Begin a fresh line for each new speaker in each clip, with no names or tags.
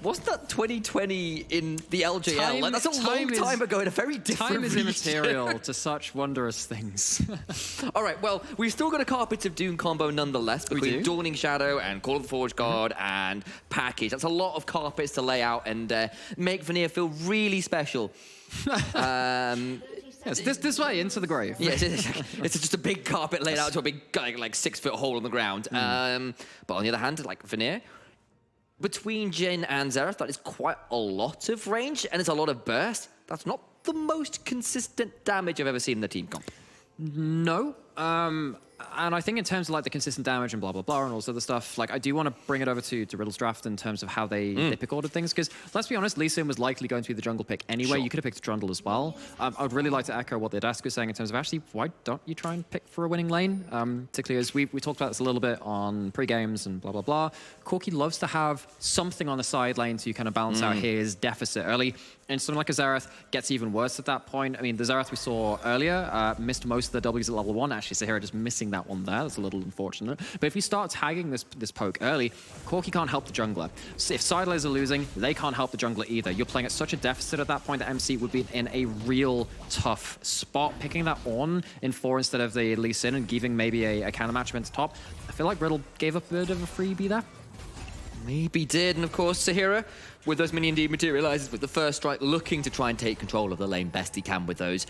Wasn't that 2020 in the LJL? Like, that's a long time ago in a very different
Time is
region.
immaterial to such wondrous things.
All right, well, we've still got a Carpets of Doom combo nonetheless between Dawning Shadow and Call of the Forge God and Package. That's a lot of carpets to lay out and make Vanir feel really special.
Yes, this way into the grave.
Yes, it's just a big carpet laid out to a big like 6-foot hole in the ground. But on the other hand, like Vanir, between Jhin and Xerath, that is quite a lot of range and it's a lot of burst. That's not the most consistent damage I've ever seen in the team comp.
No. And I think in terms of like the consistent damage and blah, blah, blah and all this other stuff, like I do want to bring it over to Riddle's draft in terms of how they pick ordered things. Because let's be honest, Lee Sin was likely going to be the jungle pick anyway. Sure. You could have picked Trundle as well. I would really like to echo what the Adask was saying in terms of actually, why don't you try and pick for a winning lane? Particularly as we talked about this a little bit on pre-games and blah, blah, blah. Corki loves to have something on the side lane to kind of balance out his deficit early. And something like a Xerath gets even worse at that point. I mean, the Xerath we saw earlier missed most of the W's at level 1. Actually, Sahira just missing that one there. That's a little unfortunate. But if you start tagging this poke early, Corki can't help the jungler. So if side lanes are losing, they can't help the jungler either. You're playing at such a deficit at that point that MC would be in a real tough spot. Picking that on in 4 instead of the Lee Sin and giving maybe a counter matchup into top, I feel like Riddle gave up a bit of a freebie there.
Maybe did, and of course Sahira, with those minion dematerializes with the first strike, looking to try and take control of the lane best he can with those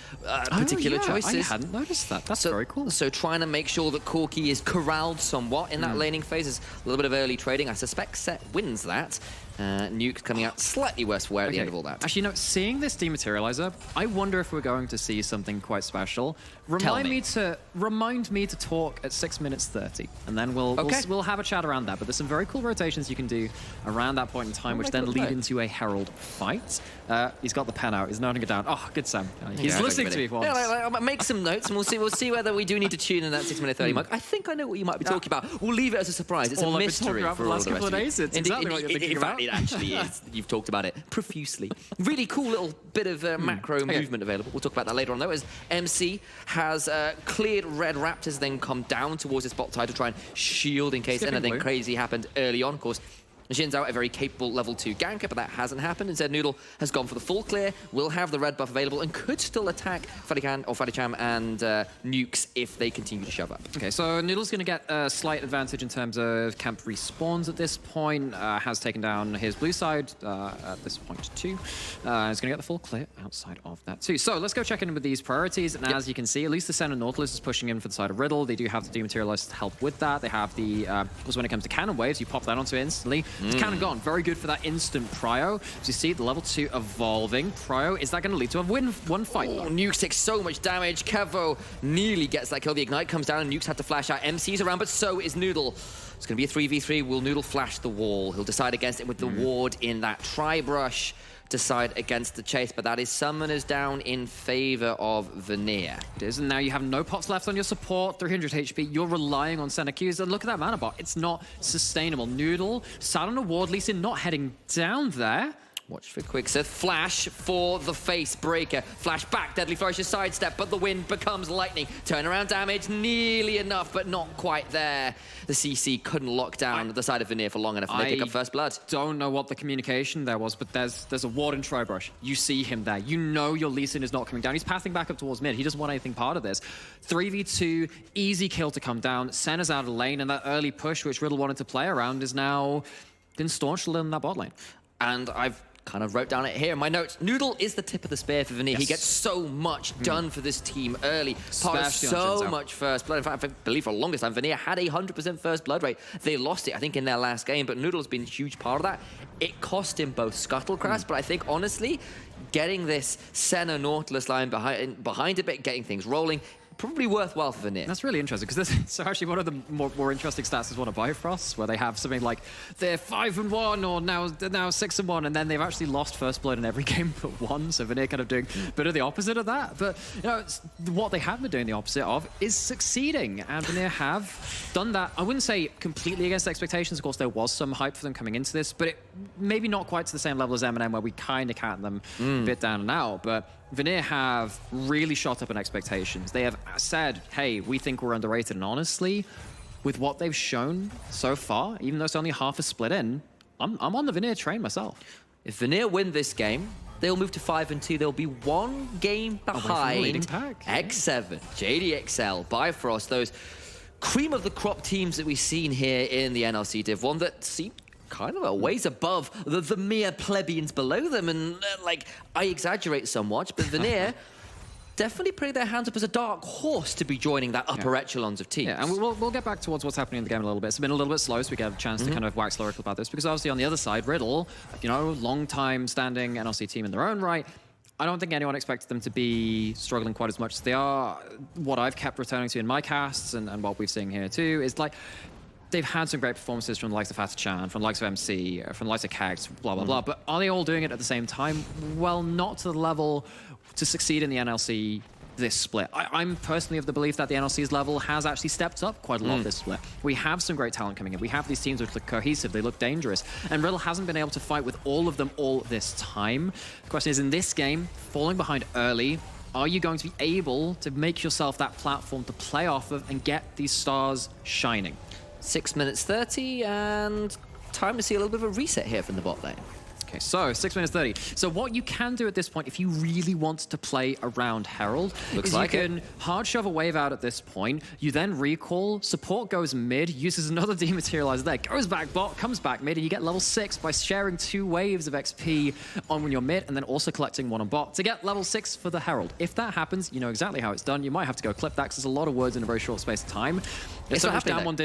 particular choices.
I hadn't noticed that. That's very cool.
So trying to make sure that Corki is corralled somewhat in that laning phase is a little bit of early trading. I suspect Set wins that. Nuke coming out slightly worse for wear at the end of all that.
Actually, seeing this dematerializer, I wonder if we're going to see something quite special. Remind me to talk at 6 minutes 30, and then we'll have a chat around that. But there's some very cool rotations you can do around that point in time, which then lead into a Herald fight. He's got the pen out. He's noting it down. Oh, good Sam. He's listening to me for once.
Yeah, make some notes, and we'll see whether we do need to tune in that 6 minute 30 mark. I think I know what you might be talking about. We'll leave it as a surprise. It's a mystery for the last couple of days.
It's exactly what you're thinking about.
It actually is. You've talked about it profusely. Really cool little bit of macro movement available. We'll talk about that later on, though, as MC has cleared red Raptors, then come down towards his bot side to try and shield in case anything crazy happened early on. Of course, Jin's out a very capable level 2 ganker, but that hasn't happened. Instead, Noodle has gone for the full clear, will have the red buff available, and could still attack Fadicham and Nukes if they continue to shove up. Okay,
so Noodle's going to get a slight advantage in terms of camp respawns at this point. Has taken down his blue side at this point too. He's going to get the full clear outside of that too. So let's go check in with these priorities. And as you can see, at least the center Nautilus is pushing in for the side of Riddle. They do have the Dematerialize to help with that. They have the, also when it comes to cannon waves, you pop that onto it instantly. It's cannon gone. Very good for that instant prio. As you see, the level 2 evolving. Prio, is that going to lead to a one fight?
Oh, Nukes takes so much damage. Kevo nearly gets that kill. The Ignite comes down and Nukes had to flash out. MC's around, but so is Noodle. It's going to be a 3v3. Will Noodle flash the wall? He'll decide against it with the ward in that Tri-Brush. Decide against the chase, but that is summoners down in favor of Vanir.
It is, and now you have no pots left on your support, 300 HP. You're relying on center Qs, and look at that mana bar. It's not sustainable. Noodle sat on a ward, Lee Sin not heading down there.
Watch for Quickseth. Flash for the face breaker. Flash back. Deadly Flourish, a sidestep, but the wind becomes lightning. Turnaround damage, nearly enough, but not quite there. The CC couldn't lock down the side of Vanir for long enough, and they pick up first blood.
Don't know what the communication there was, but there's a ward in Tri-Brush. You see him there. You know your Lee Sin is not coming down. He's pathing back up towards mid. He doesn't want anything part of this. 3v2, easy kill to come down. Senna's out of lane, and that early push, which Riddle wanted to play around, is now been staunched in that bot lane.
And I've kind of wrote down it here in my notes. Noodle is the tip of the spear for Vanir. Yes. He gets so much done for this team early. Part of so much first blood. In fact, I believe for the longest time, Vanir had a 100% first blood rate. They lost it, I think, in their last game, but Noodle's been a huge part of that. It cost him both Scuttlecraft, but I think, honestly, getting this Senna Nautilus line behind a bit, getting things rolling, probably worthwhile for Vanir.
That's really interesting, because so actually one of the more interesting stats is one of Bifrost, where they have something like they're 5-1 or now 6-1, and then they've actually lost first blood in every game but one. So Vanir kind of doing a bit of the opposite of that. But you know, what they have been doing the opposite of is succeeding, and Vanir have done that. I wouldn't say completely against expectations. Of course, there was some hype for them coming into this, but maybe not quite to the same level as M&M, where we kind of count them a bit down and out. But Vanir have really shot up in expectations. They have said, hey, we think we're underrated. And honestly, with what they've shown so far, even though it's only half a split in, I'm on the Vanir train myself.
If Vanir win this game, they'll move to 5-2. They'll be one game behind X7, JDXL, Bifrost, those cream of the crop teams that we've seen here in the NLC Div 1 that seem kind of a ways above the mere plebeians below them. And like, I exaggerate somewhat, but Vanir definitely putting their hands up as a dark horse to be joining that upper echelons of teams.
Yeah, and we'll get back towards what's happening in the game a little bit. It's been a little bit slow, so we get a chance to kind of wax lyrical about this, because obviously on the other side, Riddle, you know, long-time standing NLC team in their own right, I don't think anyone expected them to be struggling quite as much as they are. What I've kept returning to in my casts, and what we've seen here too, is like, they've had some great performances from the likes of Fatachan, from the likes of MC, from the likes of Kags, blah, blah, blah. But are they all doing it at the same time? Well, not to the level to succeed in the NLC this split. I'm personally of the belief that the NLC's level has actually stepped up quite a lot this split. We have some great talent coming in. We have these teams which look cohesive, they look dangerous, and Riddle hasn't been able to fight with all of them all this time. The question is, in this game, falling behind early, are you going to be able to make yourself that platform to play off of and get these stars shining?
6 minutes 30, and time to see a little bit of a reset here from the bot lane.
Okay, so 6 minutes 30. So what you can do at this point, if you really want to play around Herald, is you can hard shove a wave out at this point. You then recall, support goes mid, uses another dematerializer there, goes back bot, comes back mid, and you get level 6 by sharing 2 waves of XP on when you're mid, and then also collecting 1 on bot to get level 6 for the Herald. If that happens, you know exactly how it's done. You might have to go clip that, because there's a lot of words in a very short space of time. It's so much Damwon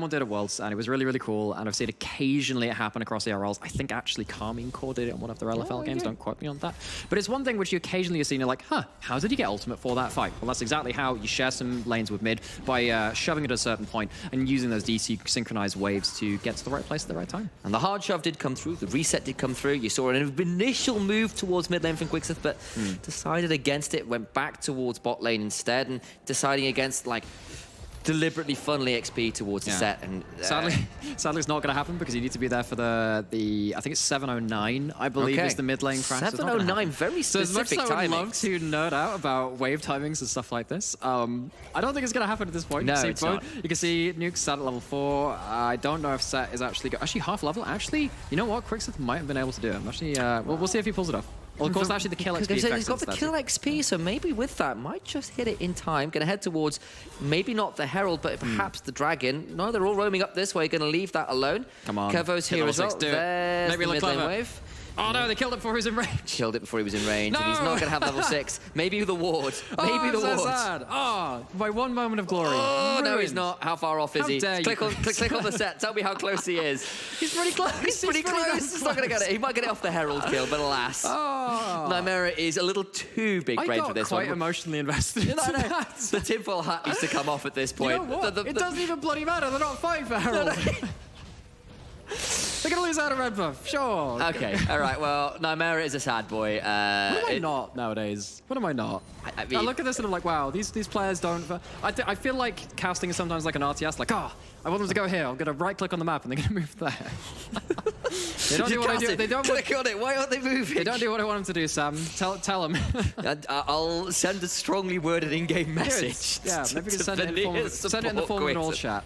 did at Worlds, and it was really, really cool. And I've seen occasionally it happen across ERLs. I think actually Carmine Core did it on one of their LFL games. Don't quote me on that. But it's one thing which you occasionally have seen. You're like, huh, how did you get ultimate for that fight? Well, that's exactly how you share some lanes with mid by shoving it at a certain point and using those DC synchronized waves to get to the right place at the right time.
And the hard shove did come through. The reset did come through. You saw an initial move towards mid lane from Quixith, but decided against it, went back towards bot lane instead, and deciding against, like, deliberately funnily XP towards the set. And
sadly it's not going to happen, because you need to be there for the I think it's 7:09, I believe, is the mid lane crash.
7:09, very specific timing.
So as much as I would love to nerd out about wave timings and stuff like this, I don't think it's going to happen at this point.
No, it's not.
You can see Nuke Sat at level 4. I don't know if Sat is actually half level. Actually, you know what? Quixith might have been able to do it. I'm actually, we'll see if he pulls it off. Well, of course, actually, the kill XP
he's got the kill XP, so maybe with that, might just hit it in time. Going to head towards, maybe not the Herald, but perhaps the Dragon. No, they're all roaming up this way. Going to leave that alone.
Come on.
Kevo's here as well. There's
maybe
the mid lane wave.
Oh no, they killed it before he was in range.
Killed it before he was in range,
no!
and he's not going to have level 6. Maybe the ward. Maybe the ward.
So sad. Oh, by one moment of glory.
Oh,
ruined.
no, he's not. How far off is he? Click on the set. Tell me how close he is.
He's pretty close.
He's pretty close. He's not going to get it. He might get it off the Herald kill, but alas. Nymera is a little too big brain for this one.
I got quite emotionally invested in that.
The tinfoil hat needs to come off at this point.
You know what? It doesn't even bloody matter. They're not fighting for Herald. They're going to lose out a red buff, sure.
Okay, all right, well, Nymera is a sad boy.
What am I not nowadays? What am I not? I mean, I look at this and I'm like, wow, these players don't... I feel like casting is sometimes like an RTS, like, I want them to go here. I'm going to right-click on the map and they're going to move there. They don't do what I do. They don't
click on it. Why aren't they moving?
They don't do what I want them to do, Sam. Tell them.
I'll send a strongly worded in-game message.
Yeah, maybe we can send it in the form of an all chat.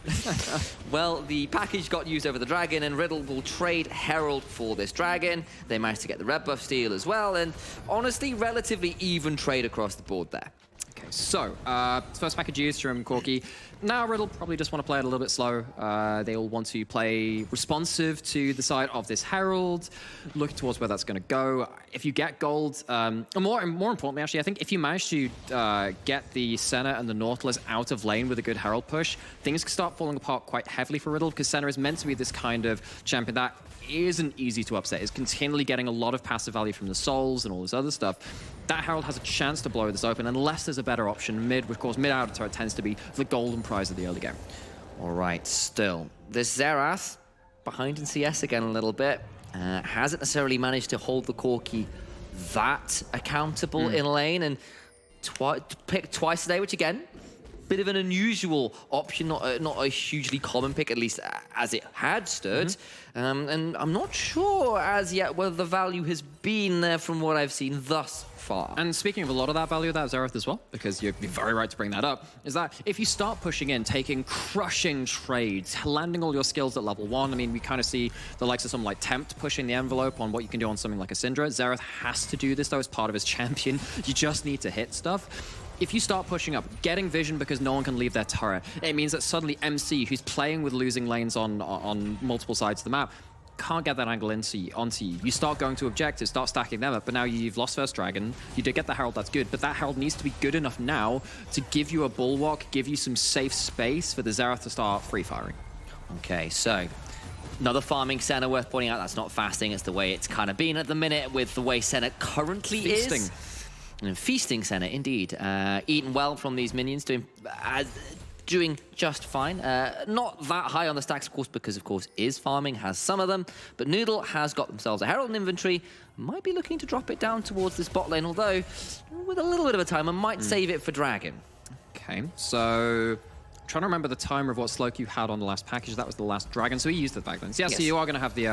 Well, the package got used over the Dragon, and Riddle will trade Herald for this Dragon. They managed to get the red buff steal as well, and honestly, relatively even trade across the board there.
Okay, so first package used from Corky. Now Riddle probably just want to play it a little bit slow. They'll want to play responsive to the side of this Herald, look towards where that's going to go. If you get gold, and more importantly, actually, I think if you manage to get the Senna and the Nautilus out of lane with a good Herald push, things can start falling apart quite heavily for Riddle, because Senna is meant to be this kind of champion that isn't easy to upset. Is continually getting a lot of passive value from the souls and all this other stuff. That Herald has a chance to blow this open unless there's a better option mid, which of course mid outer turret tends to be the golden prize of the early game.
All right, still. This Xerath, behind in CS again a little bit, hasn't necessarily managed to hold the Corky that accountable in lane, and pick twice a day, which again, bit of an unusual option, not a hugely common pick, at least as it had stood. And I'm not sure as yet whether the value has been there from what I've seen thus far.
And speaking of a lot of that value of that, Xerath as well, because you're very right to bring that up, is that if you start pushing in, taking crushing trades, landing all your skills at level 1, I mean, we kind of see the likes of someone like Tempt pushing the envelope on what you can do on something like a Syndra. Xerath has to do this, though, as part of his champion. You just need to hit stuff. If you start pushing up, getting vision because no one can leave their turret, it means that suddenly MC, who's playing with losing lanes on multiple sides of the map, can't get that angle onto you. You start going to objectives, start stacking them up, but now you've lost first dragon. You did get the Herald, that's good, but that Herald needs to be good enough now to give you a bulwark, give you some safe space for the Xerath to start free firing.
Okay, so another farming center worth pointing out. That's not fasting, it's the way it's kind of been at the minute with the way center currently is. And feasting center, indeed. Eating well from these minions, doing just fine. Not that high on the stacks, of course, because, of course, is farming, has some of them. But Noodle has got themselves a Herald in inventory. Might be looking to drop it down towards this bot lane, although with a little bit of a time, I might save it for Dragon.
Okay, so I'm trying to remember the timer of what Slowq had on the last package. That was the last Dragon, so he used it back then. So, yeah, so you are going to have the...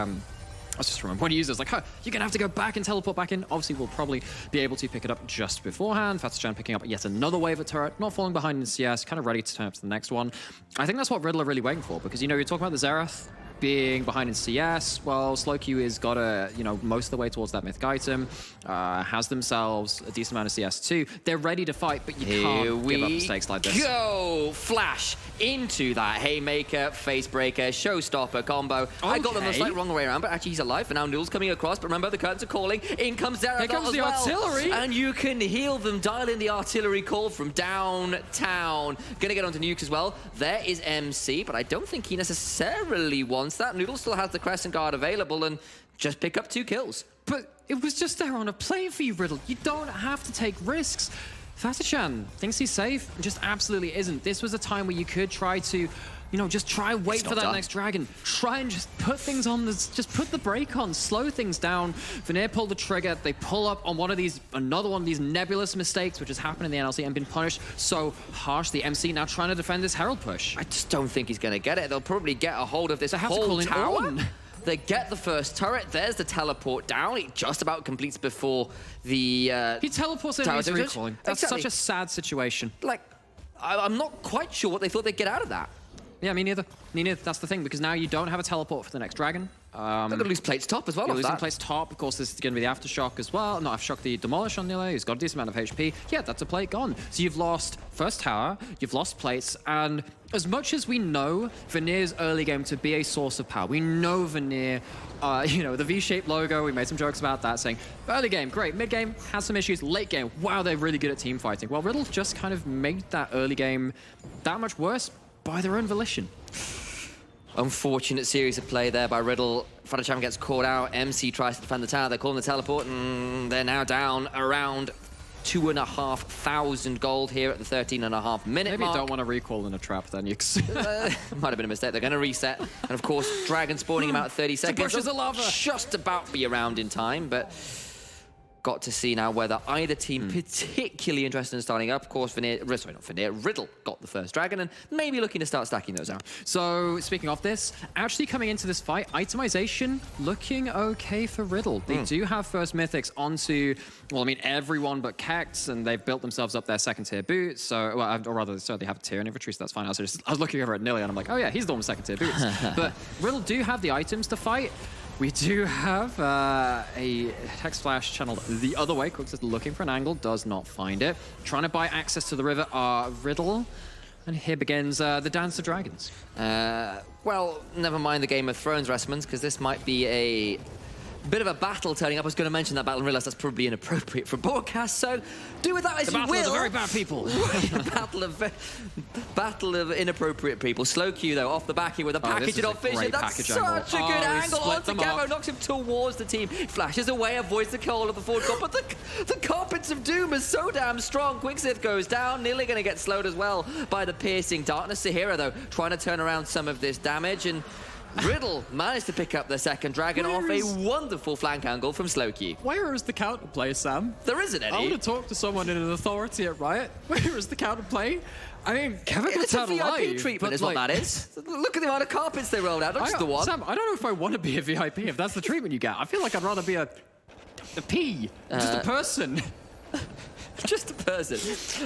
I was just remembering when he used it, I was like, huh, you're going to have to go back and teleport back in. Obviously, we'll probably be able to pick it up just beforehand. Fatachan picking up yet another wave of turret, not falling behind in CS, kind of ready to turn up to the next one. I think that's what Riddle are really waiting for, because, you know, you're talking about the Xerath being behind in CS. Well, Slowq has got a, you know, most of the way towards that mythic item, has themselves a decent amount of CS too. They're ready to fight, but you can't give up mistakes like this.
Go! Flash into that Haymaker, Facebreaker, Showstopper combo. Okay. I got them the slight wrong way around, but actually he's alive, and now Noodle's coming across, but remember, the curtains are calling. In comes Xerath.
Here comes the artillery!
And you can heal them, dial in the artillery call from downtown. Gonna get onto Nuke as well. There is MC, but I don't think he necessarily wants that. Noodle still has the Crescent Guard available and just pick up 2 kills.
But it was just there on a plate for you, Riddle. You don't have to take risks. Fatachan thinks he's safe, just absolutely isn't. This was a time where you could try to, you know, just try wait for that next dragon. Try and just put things on, just put the brake on, slow things down. Vanir pulled the trigger. They pull up on another one of these nebulous mistakes, which has happened in the NLC and been punished so harshly. MC now trying to defend this Herald push.
I just don't think he's going to get it. They'll probably get a hold of this whole tower. They get the first turret. There's the teleport down. It just about completes before the
he teleports in and he's recalling. That's such a sad situation.
Like, I'm not quite sure what they thought they'd get out of that.
Yeah, me neither. Me neither. That's the thing, because now you don't have a teleport for the next dragon.
They're going to lose plates top as well.
You're losing plates top. Of course, this is going to be the Aftershock as well. Not Aftershock, the Demolish on Nile, who's got a decent amount of HP. Yeah, that's a plate gone. So you've lost first tower, you've lost plates, and as much as we know Vanir's early game to be a source of power, we know Vanir, you know, the V-shaped logo, we made some jokes about that, saying early game, great, mid game, has some issues, late game, wow, they're really good at team fighting. Well, Riddle just kind of made that early game that much worse by their own volition.
Unfortunate series of play there by Riddle. Fatachan gets caught out. MC tries to defend the tower. They're calling the teleport, and they're now down around 2,500 gold here at the 13.5 minute
Maybe
mark.
you don't want to recall in a trap then. You
might have been a mistake. They're going to reset. And of course, Dragon spawning in about 30 seconds.
Bushes of lava.
Just about be around in time, but got to see now whether either team particularly interested in starting up. Of course, Riddle got the first dragon and maybe looking to start stacking those out.
So, speaking of this, actually coming into this fight, itemization looking okay for Riddle. They do have first mythics onto, well, I mean, everyone but Kex, and they've built themselves up their second tier boots. So, well, or rather, they have a tier in inventory, so that's fine. I was looking over at Nilly and I'm like, oh yeah, he's the one with second tier boots. But Riddle do have the items to fight. We do have a text flash channeled the other way. Cooks is looking for an angle, does not find it. Trying to buy access to the river are Riddle. And here begins the Dance of Dragons.
Well, never mind the Game of Thrones reference, because this might be a bit of a battle turning up. I was going to mention that battle and realize that's probably inappropriate for broadcast, so do with that as you will.
The battle of the very bad people.
battle of inappropriate people. Slowq, though, off the back here with a package it off vision. That's such a good angle onto Camo. Knocks him towards the team. Flashes away, avoids the call of the forward core, but the Carpets of Doom is so damn strong. Quicksith goes down. Nearly going to get slowed as well by the piercing darkness. Sahira, though, trying to turn around some of this damage, and Riddle managed to pick up the second dragon off a wonderful flank angle from Slowkey.
Where is the counterplay, Sam?
There isn't any.
I want to talk to someone in an authority at Riot. Where is the counterplay? I mean, Kevin
It's
gets
a
out
VIP
alive.
treatment is what that is. Look at the amount of carpets they rolled out, not just the one.
Sam, I don't know if I want to be a VIP if that's the treatment you get. I feel like I'd rather be a P, just a person.
Just a person.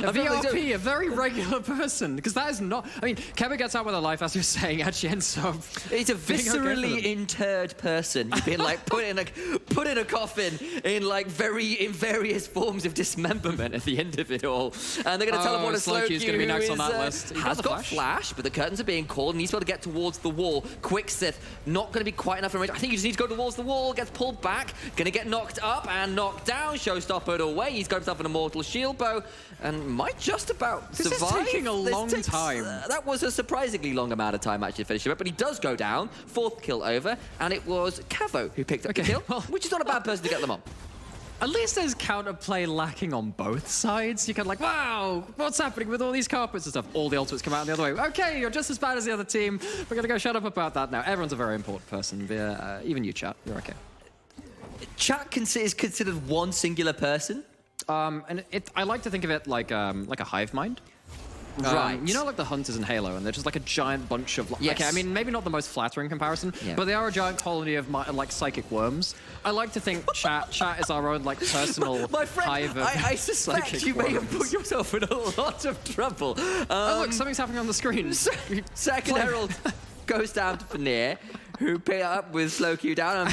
A VRP, a very regular person. Because that is not... I mean, Kevin gets out with a life, as you're saying, actually ends up...
It's a viscerally interred person. You've been like put in a coffin in like various forms of dismemberment at the end of it all. And they're going to teleport a Slowkey,
going to be next on
who
that list.
has got flash, but the curtains are being called and he's able to get towards the wall. Quicksith, not going to be quite enough in range. I think you just need to go towards the wall, gets pulled back, going to get knocked up and knocked down. Showstoppered away. He's got himself an immortal shield bow and might just about survive.
This is taking a long time.
That was a surprisingly long amount of time actually to finish it, but he does go down. Fourth kill over, and it was Cavo who picked up the kill, which is not a bad person to get them on.
At least there's counterplay lacking on both sides. You can like, wow, what's happening with all these carpets and stuff? All the ultimates come out the other way. Okay, you're just as bad as the other team. We're gonna go shut up about that now. Everyone's a very important person. Even you, chat. You're okay.
Chat is considered one singular person.
And I like to think of it like a hive mind.
Right.
You know, like the hunters in Halo, and they're just like a giant bunch of...
Yes.
Okay, I mean, maybe not the most flattering comparison, but they are a giant colony of like psychic worms. I like to think chat is our own like personal
My friend,
hive of
I suspect you may have put yourself in a lot of trouble.
Oh, look, something's happening on the screen.
Second Herald goes down to Vanir, who picked up with Slowkey down.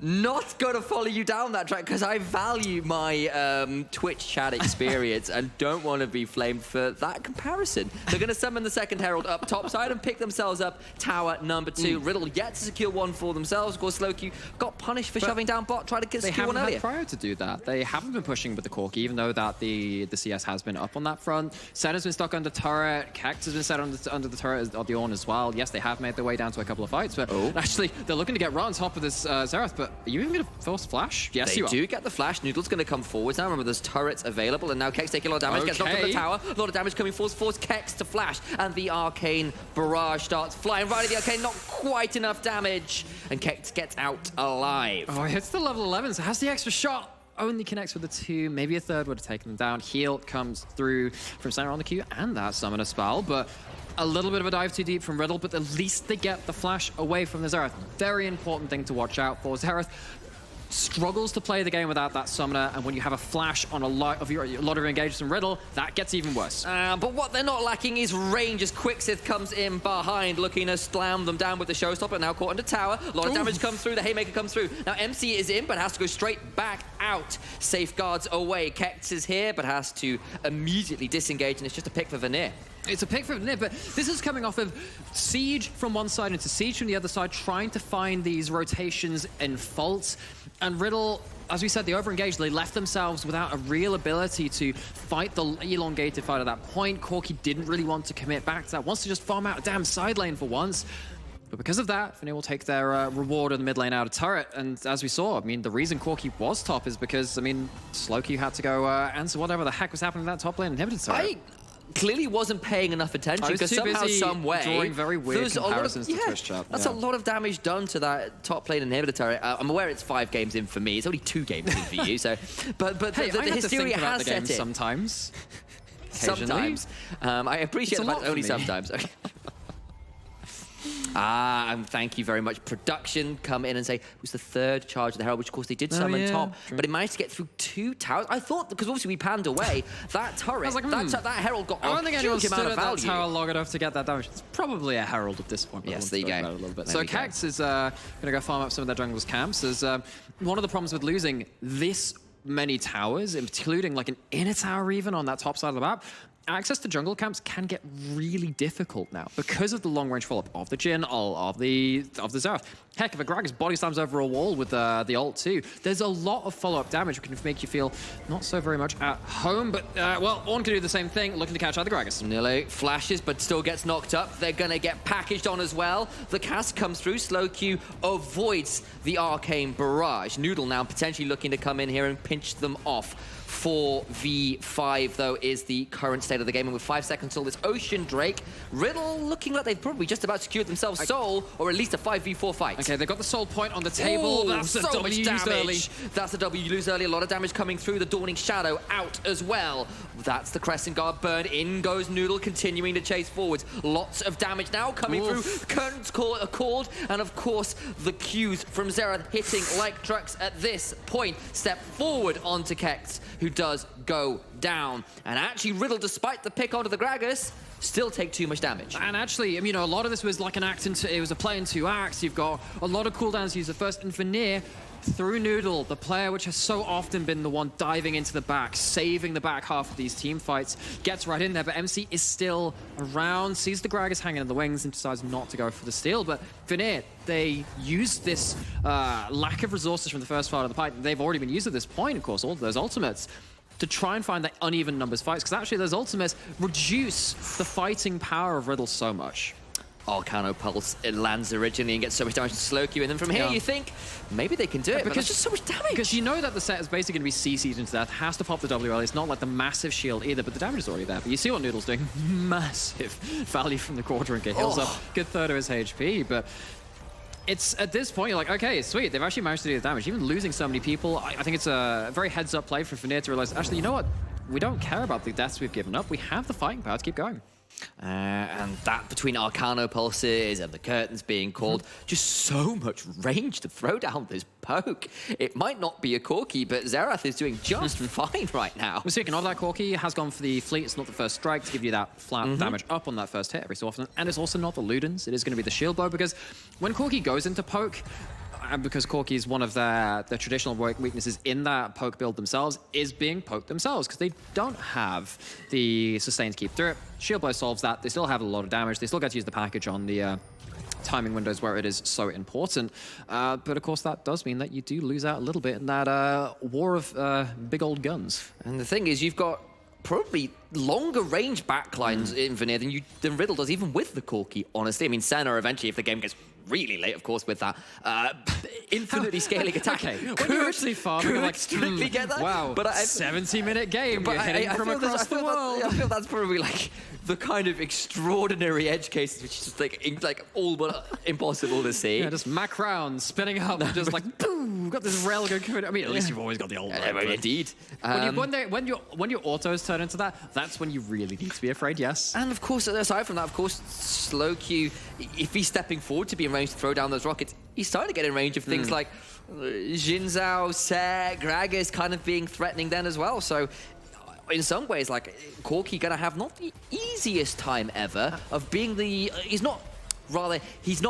Not going to follow you down that track because I value my Twitch chat experience and don't want to be flamed for that comparison. They're going to summon the second Herald up topside and pick themselves up tower number 2. Riddle yet to secure one for themselves. Of course, Slowkey got punished for shoving down bot, trying to get secure one earlier.
They haven't had prior to do that. They haven't been pushing with the Corki, even though that the CS has been up on that front. Senna's been stuck under turret. Kex has been set under the turret of the Ornn as well. Yes, they have made their way down to a couple of fights, but actually they're looking to get right on top of this Xerath, but are you even going to force flash? Yes, you are. They
do get the flash. Noodle's going to come forwards now. Remember, there's turrets available, and now Kex taking a lot of damage. Gets knocked off the tower. A lot of damage coming force Kex to flash, and the arcane barrage starts flying right at the arcane. Not quite enough damage, and Kex gets out alive.
Oh, he hits the level 11, so has the extra shot. Only connects with the 2. Maybe a third would have taken them down. Heal comes through from center on the queue, and that summoner spell, but a little bit of a dive too deep from Riddle, but at least they get the flash away from the Xerath. Very important thing to watch out for. Xerath struggles to play the game without that summoner, and when you have a flash on a lot of your engagements in Riddle, that gets even worse.
But what they're not lacking is range as Quicksith comes in behind, looking to slam them down with the Showstopper, now caught under tower. A lot of damage comes through, the Haymaker comes through. Now MC is in, but has to go straight back out. Safeguards away. Kex is here, but has to immediately disengage, and it's just a pick for Vanir.
It's a pick for Vanir, but this is coming off of Siege from one side into Siege from the other side, trying to find these rotations and faults. And Riddle, as we said, they overengaged. They left themselves without a real ability to fight the elongated fight at that point. Corki didn't really want to commit back to that. Wants to just farm out a damn side lane for once. But because of that, Vanir will take their reward in the mid lane out of turret. And as we saw, I mean, the reason Corki was top is because, I mean, Slowkey had to go answer whatever the heck was happening in that top lane inhibited turret.
Clearly wasn't paying enough attention because somehow, some way,
drawing very weird comparisons to Twitch chat.
That's a lot of damage done to that top lane inhibitor turret. I'm aware it's 5 games in for me. It's only 2 games in for you. So, but
hey,
the hysteria has set in.
Sometimes.
Sometimes. I appreciate the fact only sometimes. Thank you very much. Production come in and say it was the 3rd charge of the Herald, which of course they did summon top, but it managed to get through 2 towers. I thought, because obviously we panned away, that turret, like, that Herald got
I don't think anyone stood at that
value.
tower long enough to get that damage. It's probably a Herald at this point.
Yes, there you go.
A little bit. So Kex is going to go farm up some of their jungles' camps. As one of the problems with losing this many towers, including like an inner tower even on that top side of the map, access to jungle camps can get really difficult now because of the long-range follow-up of the Jhin, of the Xerath. Heck, if a Gragas body slams over a wall with the ult too, there's a lot of follow-up damage which can make you feel not so very much at home. But, well, Ornn can do the same thing, looking to catch out the Gragas.
Nilo flashes, but still gets knocked up. They're going to get packaged on as well. The cast comes through. Slowkey avoids the arcane barrage. Noodle now potentially looking to come in here and pinch them off. 4v5, though, is the current state of the game, and with 5 seconds till this Ocean Drake, Riddle looking like they've probably just about secured themselves Soul, or at least a 5v4 fight.
Okay, they've got the Soul point on the table.
Ooh,
That's
so much damage.
Early.
That's the W you lose early. A lot of damage coming through. The Dawning Shadow out as well. That's the Crescent Guard burn. In goes Noodle, continuing to chase forwards. Lots of damage now coming through. Curtains called, and of course the Qs from Xerath hitting like trucks at this point. Step forward onto Kex, who does go down. And actually Riddle, despite the pick onto the Gragas, still take too much damage.
And actually, you know, a lot of this was like an act into, it was a play in 2 acts. You've got a lot of cooldowns to use the first, and Vanir through Noodle, the player which has so often been the one diving into the back, saving the back half of these team fights, gets right in there, but MC is still around, sees the Gragas hanging in the wings and decides not to go for the steal. But Vanir, they used this lack of resources from the first part of the fight. They've already been used at this point, of course, all of those ultimates, to try and find that uneven numbers fights, because actually those ultimates reduce the fighting power of Riddle so much.
Arcano Pulse, it lands originally and gets so much damage to Slowq, and then from here you think, maybe they can do it, because there's just so much damage.
Because you know that the set is basically going to be CC'd into death, has to pop the WL, it's not like the massive shield either, but the damage is already there. But you see what Noodle's doing, massive value from the core drinker, heals up, good third of his HP, but it's at this point, you're like, okay, sweet, they've actually managed to do the damage. Even losing so many people, I think it's a very heads-up play for Vanir to realize, actually, you know what? We don't care about the deaths we've given up. We have the fighting power to keep going.
And that between Arcano Pulses and the curtains being called, just so much range to throw down this poke. It might not be a Corki, but Xerath is doing just fine right now.
Well, speaking of that, Corki has gone for the fleet. It's not the first strike to give you that flat damage up on that first hit every so often. And it's also not the Ludens. It is going to be the shield bow, because when Corki goes into poke, and because Corki is one of their traditional weaknesses in that poke build themselves, is being poked themselves, because they don't have the sustain to keep through it. Shield Blow solves that. They still have a lot of damage. They still get to use the package on the timing windows where it is so important. But of course, that does mean that you do lose out a little bit in that war of big old guns.
And the thing is, you've got probably longer range backlines in Vanir than Riddle does, even with the Corki, honestly. I mean, Senna eventually, if the game gets really late, of course, with that infinitely scaling attack.
Okay, when you're actually farming, like,
strictly get that.
Wow,
but
70-minute game, but you're hitting from across the world.
I feel that's probably like the kind of extraordinary edge cases which is just like all but impossible to see.
Yeah, just Mac round spinning up, just like boom, got this railgun coming. I mean, at least you've always got the old one.
Indeed.
When your autos turn into that, that's when you really need to be afraid. Yes.
And of course, aside from that, of course, Slowq, if he's stepping forward to be in range to throw down those rockets, he's starting to get in range of things like Xin Zhao, Set, Gragas kind of being threatening then as well. So in some ways, like, Corki gonna have not the easiest time ever of being the... he's not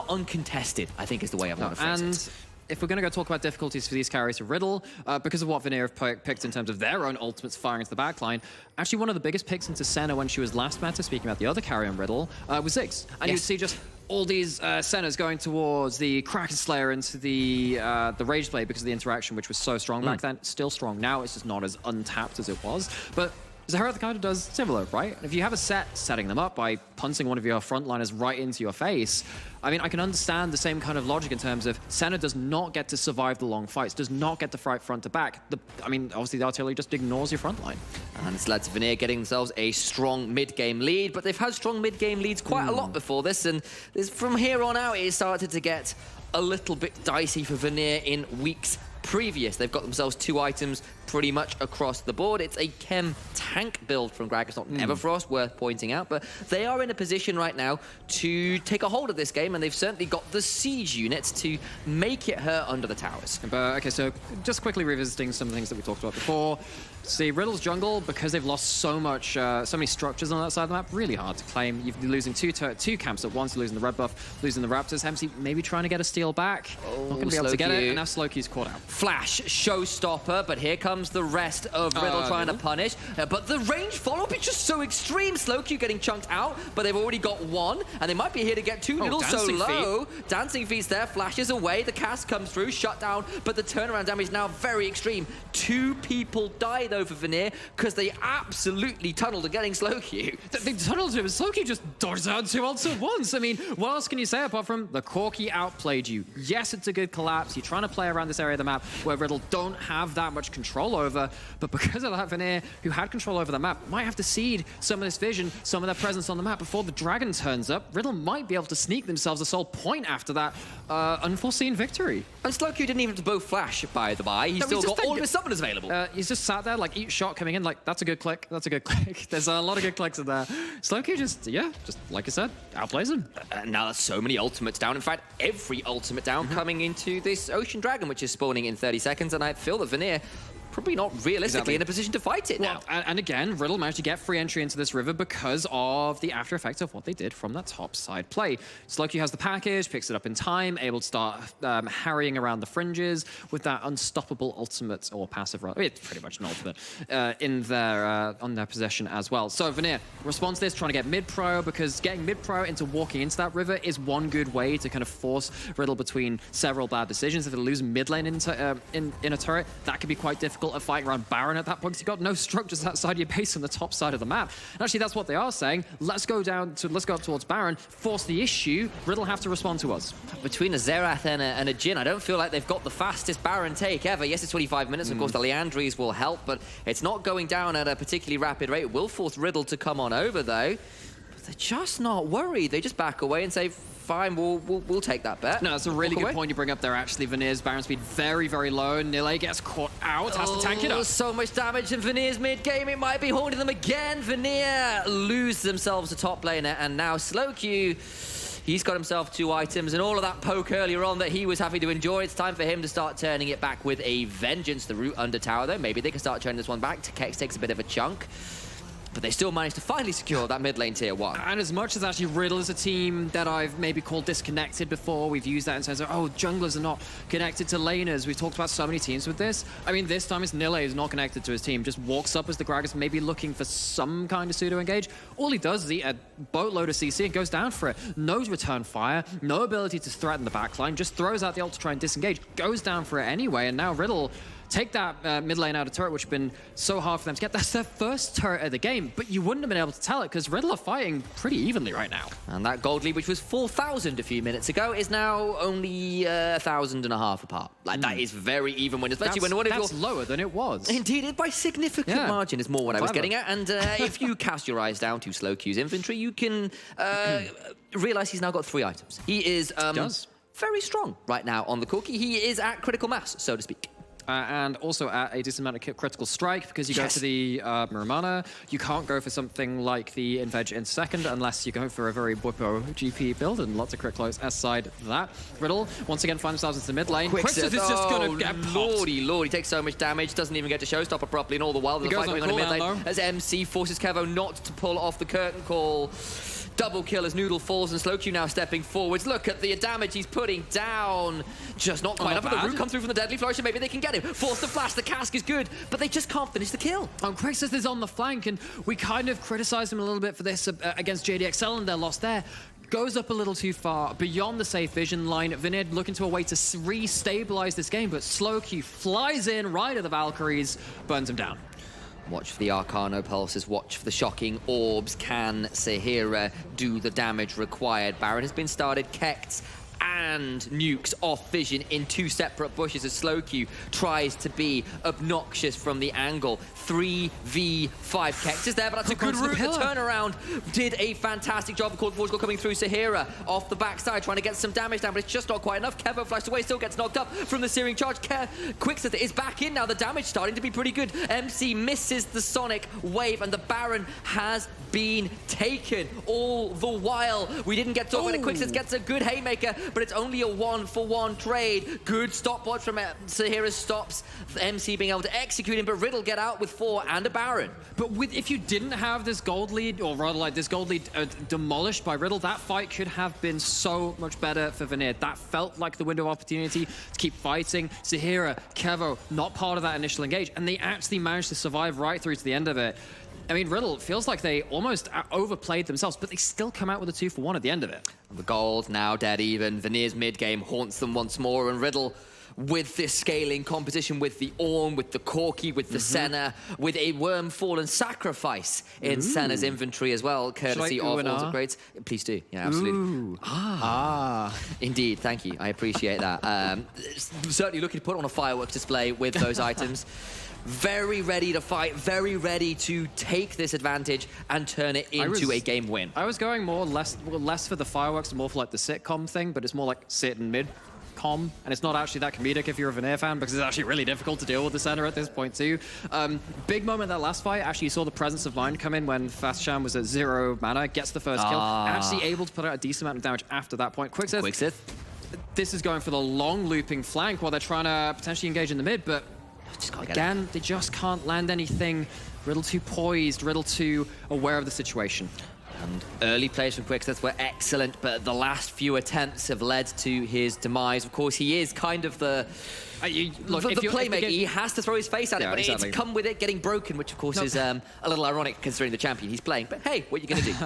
uncontested, I think is the way I want to phrase it.
If we're going to go talk about difficulties for these carries to Riddle, because of what Vanir have picked in terms of their own ultimates firing into the backline, actually one of the biggest picks into Senna when she was last meta, speaking about the other carry on Riddle, was Ziggs. And you'd see just all these Sennas going towards the Kraken Slayer into the Rage Blade because of the interaction, which was so strong back then. Still strong now, it's just not as untapped as it was. But Xerath kind of does similar, right? If you have a set setting them up by punting one of your frontliners right into your face, I mean, I can understand the same kind of logic in terms of Senna does not get to survive the long fights, does not get to fight front to back. I mean, obviously the artillery just ignores your front line. And it's led to Vanir getting themselves a strong mid-game lead, but they've had strong mid-game leads quite a lot before this, and from here on out, it started to get a little bit dicey for Vanir in weeks previous. They've got themselves 2 items pretty much across the board. It's a chem tank build from Gragas, not Everfrost, worth pointing out, but they are in a position right now to take a hold of this game, and they've certainly got the siege units to make it hurt under the towers. But okay, so just quickly revisiting some of the things that we talked about before. See, Riddle's jungle, because they've lost so many structures on that side of the map, really hard to claim. You're losing two camps at once, losing the red buff, losing the Raptors. MC maybe trying to get a steal back. Not going to be able to get it, and now Slowq's caught out.
Flash, showstopper, but here comes the rest of Riddle trying to punish. But the range follow-up is just so extreme. Slowq getting chunked out, but they've already got 1, and they might be here to get 2. Riddle so low. Dancing Feet's there, flashes away, the cast comes through, shut down, but the turnaround damage now very extreme. 2 people die though for Vanir because they absolutely tunneled to getting Slowq.
They tunneled him, Slowq just dodged out 2 ults at once. I mean, what else can you say apart from the Corki outplayed you? Yes, it's a good collapse. You're trying to play around this area of the map where Riddle don't have that much control control over. But because of that, Vanir, who had control over the map, might have to cede some of this vision, some of their presence on the map before the dragon turns up. Riddle might be able to sneak themselves a sole point after that unforeseen victory.
And Slowcue didn't even have to both flash, by the by. He's still got all of his summoners available.
He's just sat there, like, each shot coming in, like, that's a good click, that's a good click. There's a lot of good clicks in there. Slowcue just, just like I said, outplays him.
Now there's so many ultimates down. In fact, every ultimate down coming into this Ocean Dragon, which is spawning in 30 seconds. And I feel that Vanir probably not realistically in a position to fight it now.
And again, Riddle managed to get free entry into this river because of the after effects of what they did from that top side play. Slowcue has the package, picks it up in time, able to start harrying around the fringes with that unstoppable ultimate or passive run. It's pretty much an ultimate in their on their possession as well. So Vanir responds to this, trying to get mid-pro, because getting mid-pro into walking into that river is one good way to kind of force Riddle between several bad decisions. If they lose mid lane into, in a turret, that could be quite difficult of fighting around Baron at that point, because you've got no structures outside your base on the top side of the map. And actually, that's what they are saying. Let's go up towards Baron, force the issue. Riddle have to respond to us.
Between a Xerath and a Jhin, I don't feel like they've got the fastest Baron take ever. Yes, it's 25 minutes. Of course, the Leandries will help, but it's not going down at a particularly rapid rate. It will force Riddle to come on over, though. But they're just not worried. They just back away and say, fine, we'll take that bet.
No, that's a really good point you bring up there, actually. Vanir's Baron speed very, very low. Nile gets caught out, has to tank it up.
So much damage in Vanir's mid-game. It might be haunting them again. Vanir lose themselves a top laner, and now Slowcue, he's got himself 2 items, and all of that poke earlier on that he was happy to enjoy. It's time for him to start turning it back with a vengeance. The root under tower, though, maybe they can start turning this one back. Kex takes a bit of a chunk, but they still managed to finally secure that mid lane tier 1.
And as much as actually Riddle is a team that I've maybe called disconnected before, we've used that in terms of, oh, junglers are not connected to laners. We've talked about so many teams with this. I mean, this time it's Nile is not connected to his team, just walks up as the Gragas maybe looking for some kind of pseudo-engage. All he does is eat a boatload of CC and goes down for it. No return fire, no ability to threaten the backline, just throws out the ult to try and disengage, goes down for it anyway, and now Riddle take that mid lane out of turret, which has been so hard for them to get. That's their first turret of the game, but you wouldn't have been able to tell it because Riddle are fighting pretty evenly right now.
And that gold lead, which was 4,000 a few minutes ago, is now only 1,500 apart. Like, that is very even, when, especially when one of your...
That's lower than it was.
Indeed, by significant margin is more what I was getting at. And if you cast your eyes down to Slowcue's inventory, you can realize he's now got 3 items. He is very strong right now on the cookie. He is at critical mass, so to speak.
And also at a decent amount of critical strike, because you go to the Muramana. You can't go for something like the Inveg in second unless you go for a very Whippo GP build, and lots of crit close aside that. Riddle, once again, finds themselves into the mid lane. Quicksith is just going to get popped.
Lordy, he takes so much damage, doesn't even get to showstopper properly, and all the while there's a fight going on in mid lane as MC forces Kevo not to pull off the curtain call. Double kill as Noodle falls, and Slowcue now stepping forwards. Look at the damage he's putting down. Just not quite enough. But the root comes through from the Deadly Flourish, and maybe they can get him. Force the flash, the cask is good, but they just can't finish the kill.
Quicksith is on the flank, and we kind of criticized him a little bit for this against JDXL and their loss there. Goes up a little too far beyond the safe vision line. Vanir looking to a way to re-stabilize this game, but Slowcue flies in right at the Valkyries, burns him down.
Watch for the Arcano pulses, watch for the shocking orbs. Can Sahira do the damage required? Baron has been started, Kex and nukes off vision in 2 separate bushes as Slowcue tries to be obnoxious from the angle. 3v5. Kex is there, but that's a good route. The turnaround did a fantastic job. Of course, Vortigal coming through. Sahira off the backside trying to get some damage down, but it's just not quite enough. Kevo flashed away, still gets knocked up from the searing charge. Quicksith is back in now. The damage starting to be pretty good. MC misses the Sonic wave, and the Baron has been taken. All the while, we didn't get to it when Quicksith gets a good haymaker, but it's only a 1-for-1 trade. Good stopwatch from Sahira stops MC being able to execute him, but Riddle get out with 4 and a Baron.
But if you didn't have this gold lead, or rather like this gold lead demolished by Riddle, that fight could have been so much better for Vanir. That felt like the window of opportunity to keep fighting. Sahira, Kevo, not part of that initial engage, and they actually managed to survive right through to the end of it. I mean, Riddle feels like they almost overplayed themselves, but they still come out with a 2-for-1 at the end of it.
The gold now dead even. Vanir's mid-game haunts them once more, and Riddle, with this scaling composition, with the Ornn, with the Corki, with the Senna, with a Wormfall and Sacrifice in Senna's inventory as well, courtesy of all upgrades. Please do. Yeah, absolutely. Indeed, thank you. I appreciate that. Certainly looking to put on a fireworks display with those items. Very ready to fight, very ready to take this advantage and turn it into a game win.
I was going less for the fireworks and more for like the sitcom thing, but it's more like sit and mid-com, and it's not actually that comedic if you're a Vanir fan, because it's actually really difficult to deal with the center at this point too. Big moment that last fight, actually you saw the presence of mind come in when Fastsham was at 0 mana, gets the first kill, actually able to put out a decent amount of damage after that point. Quicksith. This is going for the long looping flank while they're trying to potentially engage in the mid, but again, they just can't land anything. Riddle too poised, Riddle too aware of the situation.
And early plays from Quicksith were excellent, but the last few attempts have led to his demise. Of course, he is kind of the playmaker. He has to throw his face at it, but it's come with it getting broken, which of course is a little ironic considering the champion he's playing. But hey, what are you going to do?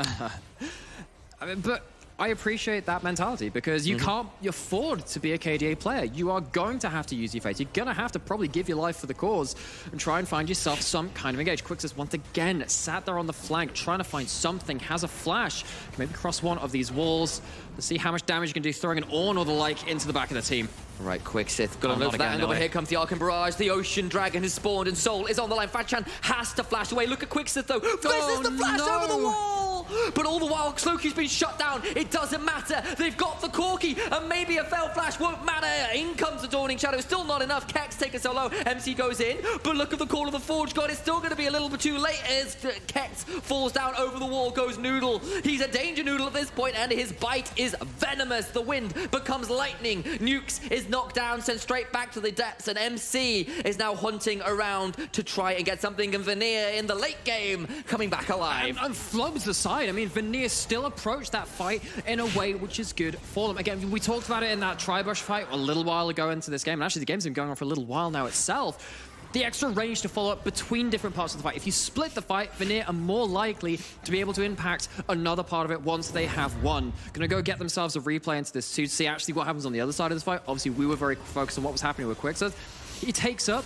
I mean, but I appreciate that mentality, because you can't afford to be a KDA player. You are going to have to use your face. You're going to have to probably give your life for the cause and try and find yourself some kind of engage. Quicksith once again sat there on the flank trying to find something, has a flash, can maybe cross one of these walls to see how much damage you can do throwing an Ornn or the like into the back of the team.
Right, Quicksith, got to look for that angle, but here comes the Archon Barrage. The Ocean Dragon has spawned and Soul is on the line. Fatchan has to flash away. Look at Quicksith though. This is the flash over the wall! But all the while, Slowq's been shut down. It doesn't matter. They've got the Corki, and maybe a fell flash won't matter. In comes the Dawning Shadow. Still not enough. Kex taking so low. MC goes in, but look at the call of the Forge God. It's still going to be a little bit too late as Kex falls down over the wall. Goes Noodle. He's a danger Noodle at this point, and his bite is venomous. The wind becomes lightning. Nukes is knocked down, sent straight back to the depths, and MC is now hunting around to try and get something. And Vanir in the late game coming back alive.
And Flubs aside, I mean, Vanir still approached that fight in a way which is good for them. Again, we talked about it in that Tribush fight a little while ago into this game, and actually the game's been going on for a little while now itself. The extra range to follow up between different parts of the fight. If you split the fight, Vanir are more likely to be able to impact another part of it once they have won. Gonna go get themselves a replay into this to see actually what happens on the other side of this fight. Obviously, we were very focused on what was happening with Quicksith. He takes up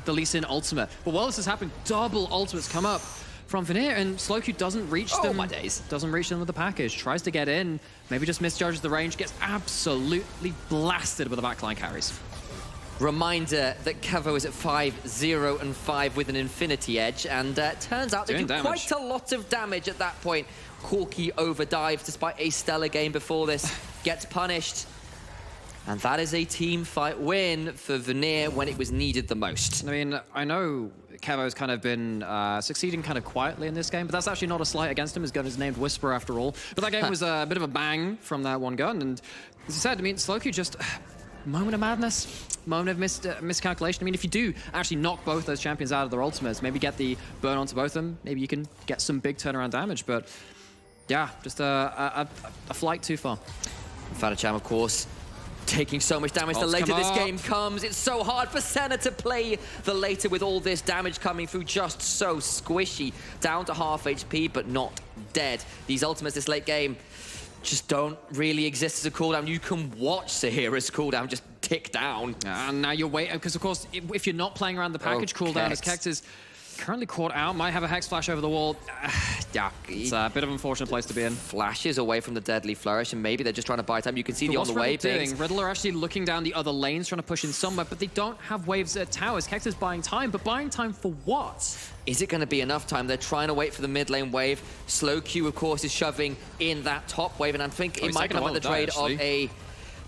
the Lee Sin ultimate. But while this is happening, double ultimates come up from Vanir, and Slowq doesn't reach them.
Oh my days.
Doesn't reach them with the package. Tries to get in, maybe just misjudges the range, gets absolutely blasted with the backline carries.
Reminder that Kevo is at 5-0-5 with an Infinity Edge, and turns out they do quite a lot of damage at that point. Corki overdives despite a stellar game before this, gets punished. And that is a team fight win for Vanir when it was needed the most.
I mean, I know Kevo's kind of been succeeding kind of quietly in this game, but that's actually not a slight against him. His gun is named Whisper after all. But that game was a bit of a bang from that one gun. And as I said, I mean, Slowq just... moment of madness, moment of miscalculation. I mean, if you do actually knock both those champions out of their ultimates, maybe get the burn onto both of them, maybe you can get some big turnaround damage. But yeah, just a flight too far.
Fatacham, of course, taking so much damage the later this game comes. It's so hard for Senna to play the later with all this damage coming through, just so squishy. Down to half HP, but not dead. These ultimates this late game just don't really exist as a cooldown. You can watch Sahira's cooldown just tick down.
And now you're waiting, because of course, if you're not playing around the package cooldown, as Kex is currently caught out, might have a Hex Flash over the wall. Yeah, it's a bit of an unfortunate place to be in.
Flashes away from the Deadly Flourish, and maybe they're just trying to buy time. You can see the on the way things.
Riddle are actually looking down the other lanes, trying to push in somewhere, but they don't have waves at towers. Kex is buying time, but buying time for what?
Is it going to be enough time? They're trying to wait for the mid lane wave. Slowq, of course, is shoving in that top wave, and I think it might come at the trade of a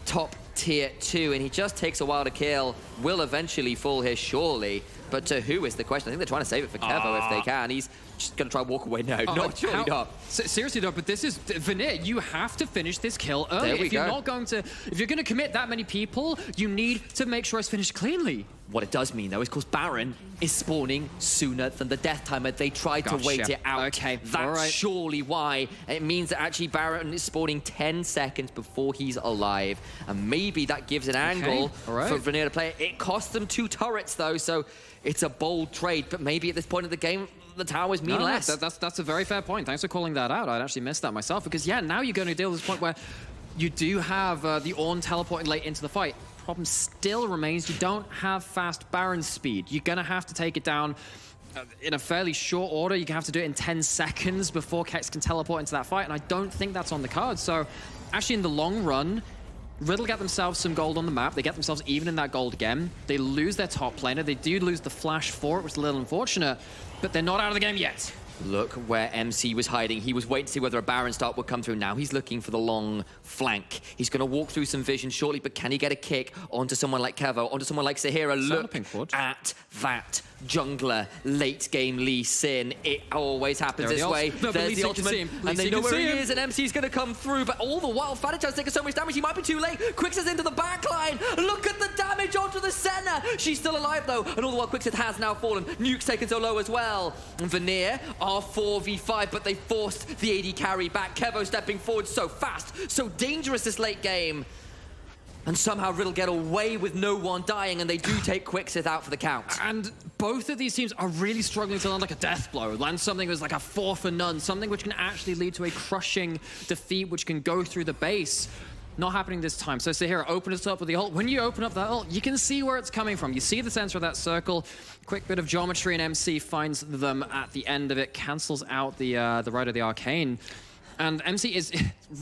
top tier 2, and he just takes a while to kill. Will eventually fall here, surely. But to who is the question? I think they're trying to save it for Kevo if they can. He's just going to try and walk away. No, surely not.
Seriously though, but this is Vanir. You have to finish this kill early. If you're going to commit that many people, you need to make sure it's finished cleanly.
What it does mean, though, is, of course, Baron is spawning sooner than the death timer. They tried to wait it out.
Okay,
that's surely why. It means that actually Baron is spawning 10 seconds before he's alive. And maybe that gives an angle for Vanir to play. It costs them 2 turrets, though, so it's a bold trade. But maybe at this point of the game, the towers mean less.
That's a very fair point. Thanks for calling that out. I'd actually missed that myself. Because, yeah, now you're going to deal with this point where you do have the Ornn teleporting late into the fight. problem still remains. You don't have fast Baron speed. You're going to have to take it down in a fairly short order. You have to do it in 10 seconds before Kex can teleport into that fight, and I don't think that's on the card. So actually, in the long run, Riddle get themselves some gold on the map. They get themselves even in that gold again. They lose their top laner. They do lose the flash for it, which is a little unfortunate, but they're not out of the game yet.
Look where MC was hiding. He was waiting to see whether a Baron start would come through. Now he's looking for the long flank. He's going to walk through some vision shortly, but can he get a kick onto someone like Kevo, onto someone like Sahira? Look at that jungler, late game Lee Sin. It always happens this way.
No,
there's the ultimate, and they know where he is, and MC's going to come through, but all the while, Vanir's taking so much damage, he might be too late. Quix's into the backline. Look at the damage onto the center. She's still alive, though, and all the while, Quix's has now fallen. Nuke's taken so low as well. And Vanir are 4v5, but they forced the AD carry back. Kevo stepping forward so fast, so dangerous this late game. And somehow Riddle get away with no one dying, and they do take Quixith out for the count.
And both of these teams are really struggling to land like a death blow, land something that's like a 4 for none, something which can actually lead to a crushing defeat, which can go through the base. Not happening this time. So Sahira, open us up with the ult. When you open up that ult, you can see where it's coming from. You see the center of that circle. Quick bit of geometry, and MC finds them at the end of it, cancels out the right of the arcane. And MC is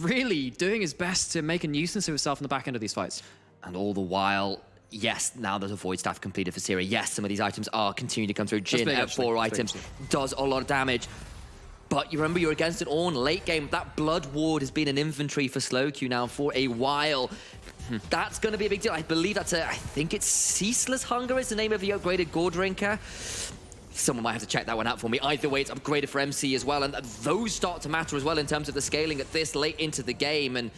really doing his best to make a nuisance of himself in the back end of these fights.
And all the while, yes, now there's a void staff completed for Siri. Yes, some of these items are continuing to come through. Jin at 4 items does a lot of damage. But you remember, you're against an Ornn late game. That Blood Ward has been an inventory for slowQ now for a while. That's going to be a big deal. I believe that's I think it's Ceaseless Hunger is the name of the upgraded Gore Drinker. Someone might have to check that one out for me. Either way, it's upgraded for MC as well, and those start to matter as well in terms of the scaling at this late into the game. And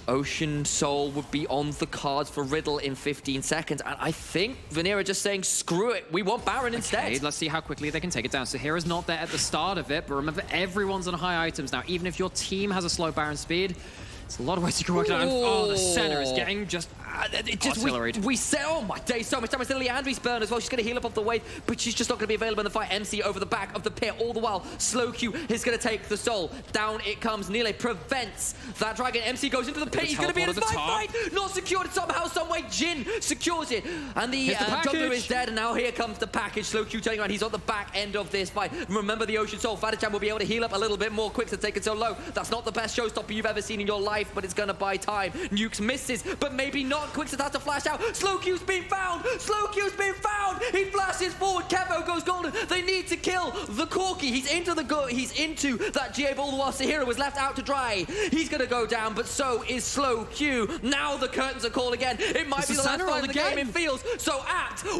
Ocean Soul would be on the cards for Riddle in 15 seconds. And I think Vanir are just saying, screw it, we want Baron instead.
Let's see how quickly they can take it down. So Sahira's not there at the start of it, but remember, everyone's on high items now. Even if your team has a slow Baron speed, it's a lot of ways you can work it out. And, oh, the center is getting just artilleried.
We say, oh my day, so much damage. Then Leandri's burn as well. She's going to heal up off the wave, but she's just not going to be available in the fight. MC over the back of the pit. All the while, slowQ is going to take the soul. Down it comes. Nile prevents that dragon. MC goes into the pit. He's going to be in his fight. Not secured somehow, some way. Jin secures it. And the jungler is dead. And now here comes the package. slowQ turning around. He's on the back end of this fight. Remember the Ocean Soul. Vanir will be able to heal up a little bit more quick to take it so low. That's not the best showstopper you've ever seen in your life, but it's going to buy time. Nukes misses, but maybe not. Quixith has to flash out. slowQ's been found. slowQ's been found. He flashes forward. Kevo goes golden. They need to kill the Corki. He's into that GA ball while Sahira was left out to dry. He's going to go down, but so is slowQ. Now the curtains are called again. It might be the last fight of the game, it feels. So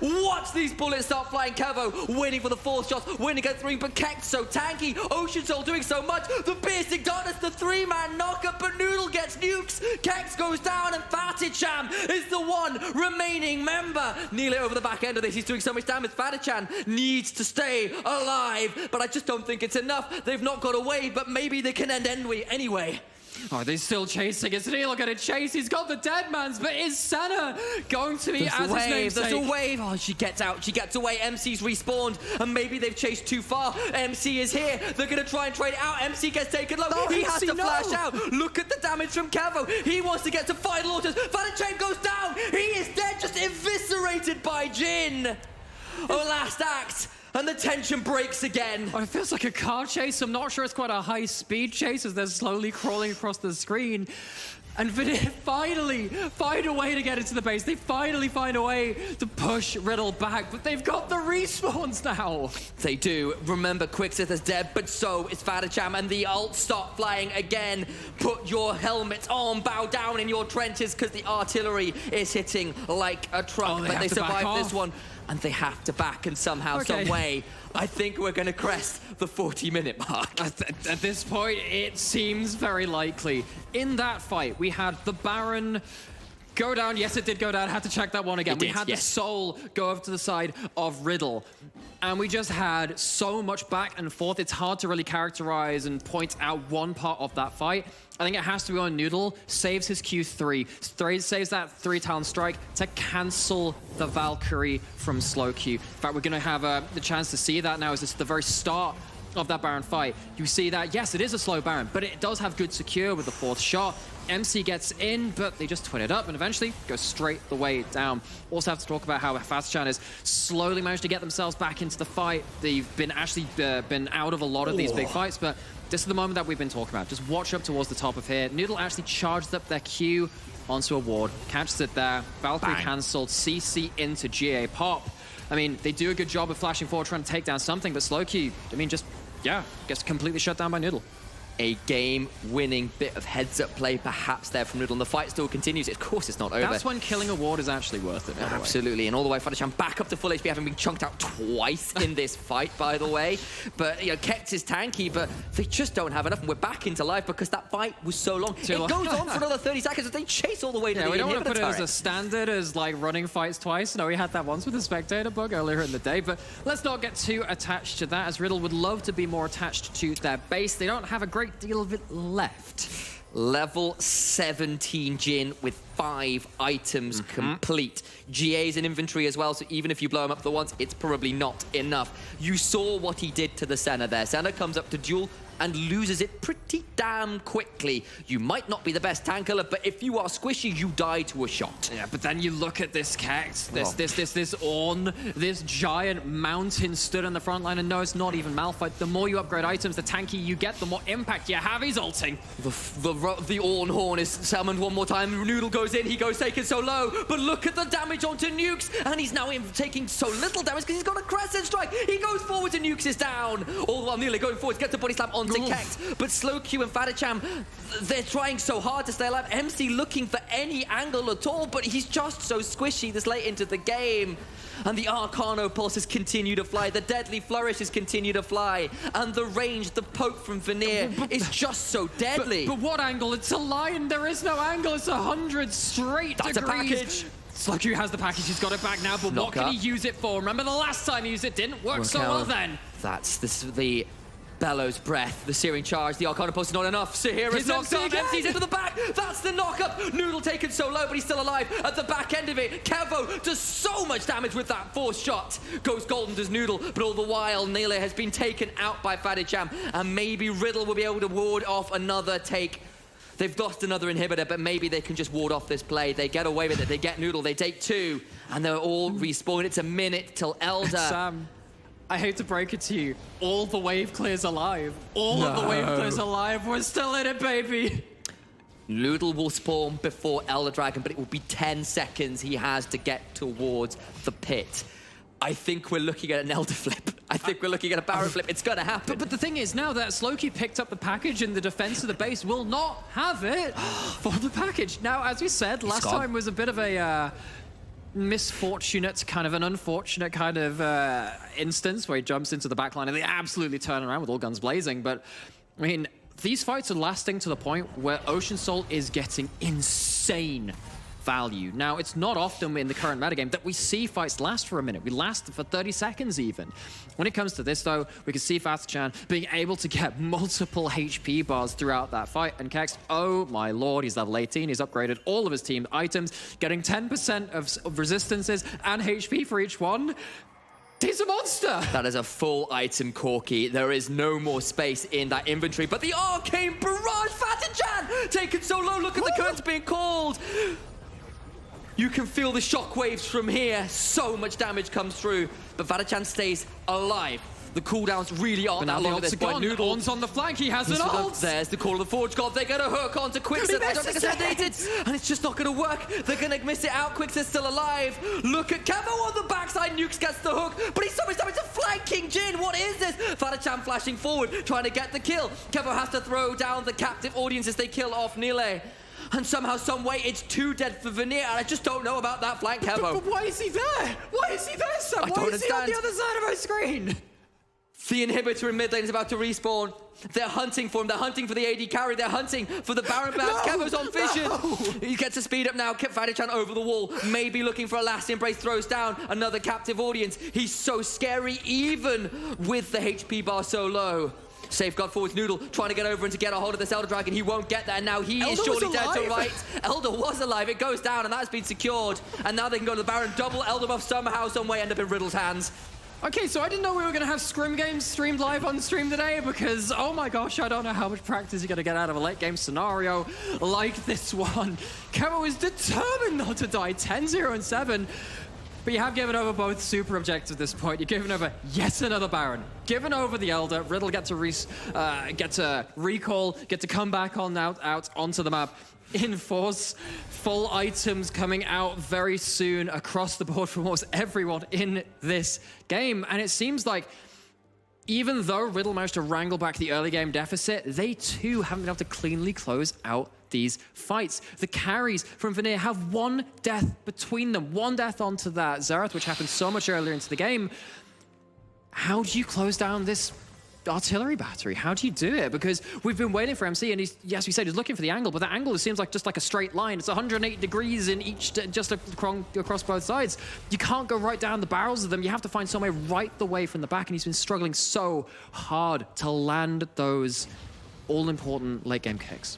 watch these bullets start flying. Kevo winning for the 4th shot, winning against 3, but Kex so tanky. Ocean Soul doing so much. The piercing darkness, the 3-man knockup, but Noodle gets nukes. Kex goes down, and Faticham is the one remaining member. Nile over the back end of this. He's doing so much damage. Faticham needs to stay alive, but I just don't think it's enough. They've not got away, but maybe they can end anyway.
Oh, they're still chasing. Is Neil going to chase? He's got the dead man's, but is Senna going to be as his namesake?
There's a wave. Oh, she gets out. She gets away. MC's respawned, and maybe they've chased too far. MC is here. They're going to try and trade it out. MC gets taken low.
No,
he has to flash out. Look at the damage from Kevo. He wants to get to final orders. Vanir goes down. He is dead, just eviscerated by Jin. Oh, last act. And the tension breaks again.
Oh, it feels like a car chase. I'm not sure it's quite a high-speed chase as they're slowly crawling across the screen. And Vanir finally find a way to get into the base. They finally find a way to push Riddle back, but they've got the respawns now.
They do. Remember, Quixith is dead, but so is Faticham, and the ult start flying again. Put your helmets on, bow down in your trenches, because the artillery is hitting like a truck.
Oh,
but they survive this one, and they have to back in somehow, some way. I think we're going to crest the 40-minute mark.
At this point, it seems very likely. In that fight, we had the Baron go down. Yes, it did go down. I had to check that one again. We had the Soul go over to the side of Riddle. And we just had so much back and forth. It's hard to really characterize and point out one part of that fight. I think it has to be on Noodle. Saves his Q3. Saves that 3-talon strike to cancel the Valkyrie from slowQ. In fact, we're going to have the chance to see that now as this is the very start of that Baron fight, you see that, yes, it is a slow Baron, but it does have good secure with the 4th shot. MC gets in, but they just twin it up and eventually go straight the way down. Also have to talk about how Fastchan has slowly managed to get themselves back into the fight. They've been actually been out of a lot of these big fights, but this is the moment that we've been talking about. Just watch up towards the top of here. Noodle actually charged up their Q onto a ward, catches it there, Valkyrie cancelled, CC into GA pop. I mean, they do a good job of flashing forward, trying to take down something, but slow Q, I mean, just, yeah, gets completely shut down by Noodle.
A game-winning bit of heads-up play perhaps there from Riddle, and the fight still continues. Of course it's not over.
That's when killing a ward is actually worth it, by the way.
Absolutely, and all the way Fadichan back up to full HP, having been chunked out twice in this fight, by the way. But, you know, Kex is tanky, but they just don't have enough, and we're back into life because that fight was so long. It goes on for another 30 seconds, and they chase all the way to the inhibitor
we don't want to put it
turret.
as a standard as, like, running fights twice. No, we had that once with the Spectator bug earlier in the day, but let's not get too attached to that, as Riddle would love to be more attached to their base. They don't have a great deal of it left.
Level 17 Jin with 5 items complete. GA's in inventory as well, so even if you blow him up the once, it's probably not enough. You saw what he did to the Senna there. Senna comes up to duel and loses it pretty damn quickly. You might not be the best tanker, but if you are squishy, you die to a shot.
Yeah, but then you look at this Kex, this Ornn, this giant mountain stood on the front line, and no, it's not even Malphite. The more you upgrade items, the tankier you get, the more impact you have. He's ulting.
The Ornn horn is summoned one more time. Noodle goes in, he goes taken so low, but look at the damage onto Nukes, and he's now taking so little damage because he's got a Crescent Strike. He goes forward and Nukes is down. All the while nearly going forward, gets the body slam onto Kex, but Slow Q and Fadicham, they're trying so hard to stay alive. MC looking for any angle at all, but he's just so squishy this late into the game. And the Arcano pulses continue to fly, the deadly flourishes continue to fly, and the range, the poke from Vanir is just so deadly.
But what angle? It's a line. There is no angle. It's 100 straight
That's
degrees.
a package.
Slowq has the package. He's got it back now, but what can he use it for? Remember the last time he used it didn't work so well then.
That's the Bellows Breath, the Searing Charge, the Arcana Pulse is not enough. Sahira's knocked up, empties into the back. That's the knockup. Noodle taken so low, but he's still alive at the back end of it. Kevo does so much damage with that 4th shot. Goes golden, does Noodle, but all the while, Nele has been taken out by Fadicham, and maybe Riddle will be able to ward off another take. They've lost another inhibitor, but maybe they can just ward off this play. They get away with it. They get Noodle, they take 2, and they're all respawned. It's a minute till Elder.
Sam, I hate to break it to you. All the wave clears alive. All of the wave clears alive. We're still in it, baby.
Noodle will spawn before Elder Dragon, but it will be 10 seconds he has to get towards the pit. I think we're looking at an Elder flip. I think we're looking at a Baron flip. It's going to happen.
But the thing is, now that Slowq picked up the package and the defense of the base will not have it for the package. Now, as we said, last time was a bit of a misfortunate, kind of an unfortunate kind of instance where he jumps into the backline and they absolutely turn around with all guns blazing. But, I mean, these fights are lasting to the point where Ocean Soul is getting insane value. Now, it's not often in the current metagame that we see fights last for a minute. We last for 30 seconds even. When it comes to this, though, we can see Fastchan being able to get multiple HP bars throughout that fight. And Kex, oh my lord, he's level 18. He's upgraded all of his team items, getting 10% of resistances and HP for each one. He's a monster!
That is a full item Corki. There is no more space in that inventory, but the Arcane Barrage Fastchan taken so low. Look at the currents being called. You can feel the shockwaves from here. So much damage comes through, but Fadichan stays alive. The cooldowns really aren't that long at this point.
Noodle's on the flank, he has an ult!
There's the call of the Forge God. They're gonna hook onto Quickset. I don't think it's needed, and it's just not gonna work. They're gonna miss it out. Quickset's still alive. Look at Kevo on the backside. Nukes gets the hook, but he's so much damage to flanking Jin. What is this? Fadichan flashing forward, trying to get the kill. Kevo has to throw down the captive audience as they kill off Nile. And somehow, some way, it's 2 dead for Vanir, and I just don't know about that flank, Kevo.
But why is he there? Why is he there, Sam? Why is he on the other side of my screen?
The inhibitor in mid lane is about to respawn. They're hunting for him. They're hunting for the AD carry. They're hunting for the Baron bounce. Kevo's on vision. He gets to speed up now. Fadichan over the wall. Maybe looking for a last embrace. Throws down another captive audience. He's so scary, even with the HP bar so low. Safeguard forwards Noodle, trying to get over and to get a hold of this Elder Dragon. He won't get there. Now he is surely dead to right. Elder was alive. It goes down, and that's been secured. And now they can go to the Baron. Double Elder buff somehow, some way end up in Riddle's hands.
Okay, so I didn't know we were going to have scrim games streamed live on stream today because, oh my gosh, I don't know how much practice you're going to get out of a late game scenario like this one. Kemo is determined not to die, 10-0 and 7. But you have given over both super objectives at this point. You've given over yet another Baron. Given over the Elder. Riddle get to recall, get to come back on out onto the map. Enforce full items coming out very soon across the board from almost everyone in this game. And it seems like even though Riddle managed to wrangle back the early game deficit, they too haven't been able to cleanly close out these fights. The carries from Vanir have one death between them, one death onto that Xerath, which happened so much earlier into the game. How do you close down this artillery battery? How do you do it? Because we've been waiting for MC, and he's, yes, we said he's looking for the angle, but that angle seems like just like a straight line. It's 180 degrees in each, just across both sides. You can't go right down the barrels of them. You have to find some way right the way from the back, and he's been struggling so hard to land those all-important late-game kicks.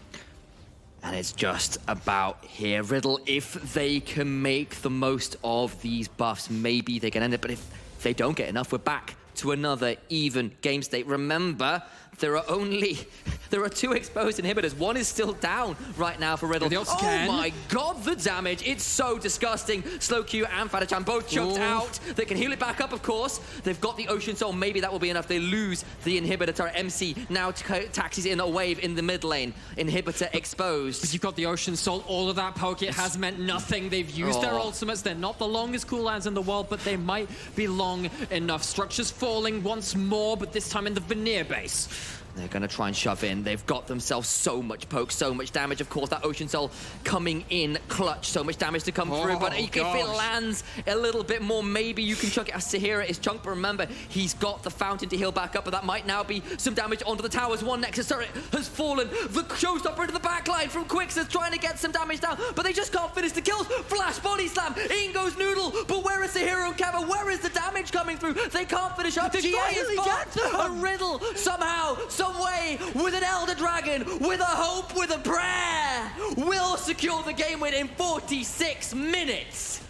And it's just about here. Riddle, if they can make the most of these buffs, maybe they can end it. But if they don't get enough, we're back to another even game state. Remember, there are 2 exposed inhibitors. One is still down right now for Riddle. Oh my god, the damage. It's so disgusting. Slow Q and Fatachan both choked out. They can heal it back up, of course. They've got the Ocean Soul. Maybe that will be enough. They lose the inhibitor turret. MC now taxis in a wave in the mid lane. Inhibitor exposed.
But you've got the Ocean Soul. All of that poke, it has meant nothing. They've used their ultimates. They're not the longest cooldowns in the world, but they might be long enough. Structures falling once more, but this time in the Vanir base.
They're going to try and shove in. They've got themselves so much poke, so much damage. Of course, that Ocean Soul coming in clutch. So much damage to come through. But if it lands a little bit more, maybe you can chuck it as Sahira is chunked. But remember, he's got the fountain to heal back up. But that might now be some damage onto the towers. One Nexus turret has fallen. The Showstopper into the backline from Quicks is trying to get some damage down. But they just can't finish the kills. Flash body slam. In goes Noodle. But where is Sahira and Kava? Where is the damage coming through? They can't finish up. GA is fucked. A Riddle somehow, some way, with an Elder Dragon, with a hope, with a prayer, will secure the game win in 46 minutes.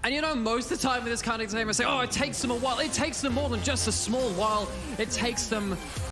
And you know, most of the time with this kind of game, I say, oh, it takes them a while. It takes them more than just a small while. It takes them